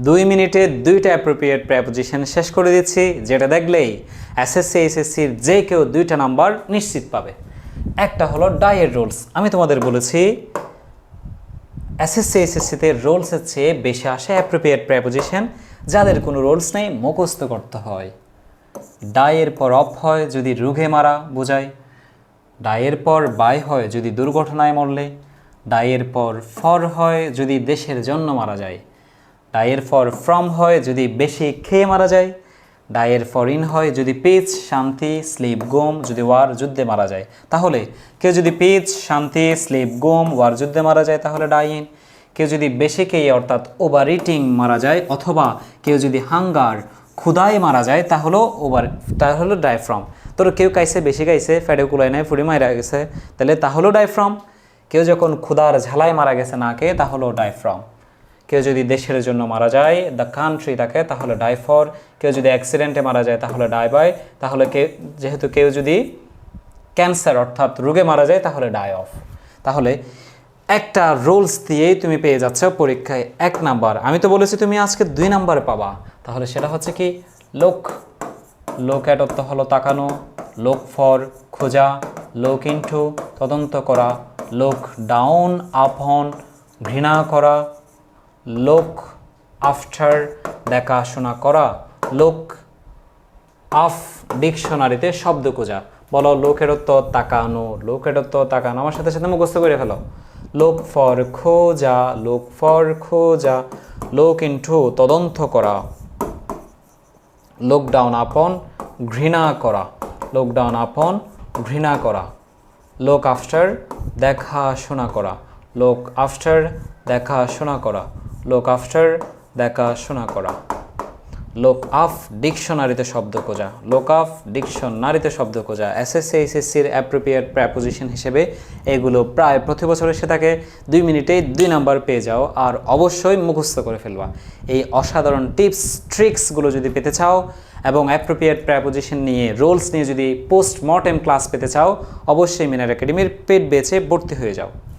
2 মিনিটে 2টা appropriate preposition শেষ করে দিচ্ছি, যেটা দেখলেই এসএসসি এইচএসসির যে কেউ 2টা নাম্বার নিশ্চিত পাবে। একটা হলো ডায়ের রুলস। আমি তোমাদের বলেছি এসএসসি এইচএসসিতে রুলসের চেয়ে বেশি আসে অ্যাপ্রোপ্রিয়েট প্রেপোজিশন, যাদের কোনো রুলস নেই, মুখস্থ করতে হয়। ডায়ের পর অফ হয় যদি রুঘে মারা বোঝায়, ডায়ের পর বাই হয় যদি দুর্ঘটনায় মরলে, ডায়ের পর ফর হয় যদি দেশের জন্য মারা যায়, ডায়ের ফর ফ্রম হয় যদি বেশি খেয়ে মারা যায়, ডায়ের ফর ইন হয় যদি পিচ শান্তি স্লিপ গুম যদি ওয়ার যুদ্ধে মারা যায়। তাহলে কেউ যদি পিচ শান্তি স্লিপ গুম ওয়ার যুদ্ধে মারা যায় তাহলে ডাই ইন। কেউ যদি বেশি খেয়ে অর্থাৎ ওভার ইটিং মারা যায়, অথবা কেউ যদি হাঙ্গার ক্ষুধায় মারা যায় তাহলে ডাই ফ্রম। তোর কেউ খাইছে বেশি খাইছে ফ্যাটে কুলাই নাই ফুড়ি মারা গেছে তাহলেও ডাই ফ্রম। কেউ যখন ক্ষুধার ঝালায় মারা গেছে না কে তাহলেও ডাই ফ্রম। কেউ যদি দেশের জন্য মারা যায় দ্য কান্ট্রি তাকে তাহলে ডাই ফর। কেউ যদি অ্যাক্সিডেন্টে মারা যায় তাহলে ডাই বাই। তাহলে যেহেতু কেউ যদি ক্যান্সার অর্থাৎ রোগে মারা যায় তাহলে ডাই অফ। তাহলে একটা রুলস দিয়েই তুমি পেয়ে যাচ্ছ পরীক্ষায় 1 নাম্বার। আমি তো বলেছি তুমি আজকে 2 নাম্বার পাবা। তাহলে সেটা হচ্ছে কি লোক। লোক এর অর্থ হলো তাকানো, লোক ফর খোঁজা, লোক ইনটু তদন্ত করা, লোক ডাউন আপন ঘৃণা করা, লোক আফটার দেখাশোনা করা, লোক আফ ডিকশনারিতে শব্দ খোঁজা। বলো লোকের অর্থ তাকানো, লোকের অর্থ তাকানো, আমার সাথে সাথে মুখস্থ করে ফেলো। লোক ফর খোঁজা, লোক ফর খোঁজা, লোক ইনটু তদন্ত করা, লোকডাউন আপন ঘৃণা করা, লোকডাউন আপন ঘৃণা করা, লোক আফটার দেখাশোনা করা, লোক আফটার দেখাশোনা করা, লোক আফটার দেখাশোনা করা, লোক আফ ডিকশনারিতে শব্দ খোঁজা, লোক আফ ডিকশনারিতে শব্দ খোঁজা। এসএসসি এইচএসসির অ্যাপ্রোপ্রিয়েট প্রেপোজিশন হিসেবে এগুলো প্রায় প্রতি বছর এসে থাকে। 2 মিনিটেই 2 নাম্বার পেয়ে যাও, আর অবশ্যই মুখস্থ করে ফেলবা। এই অসাধারণ টিপস ট্রিক্সগুলো যদি পেতে চাও এবং অ্যাপ্রোপ্রিয়েট প্রেপোজিশন নিয়ে রুলস নিয়ে যদি পোস্টমর্টেম ক্লাস পেতে চাও, অবশ্যই মিনার একাডেমির পেড ব্যাচে ভর্তি হয়ে যাও।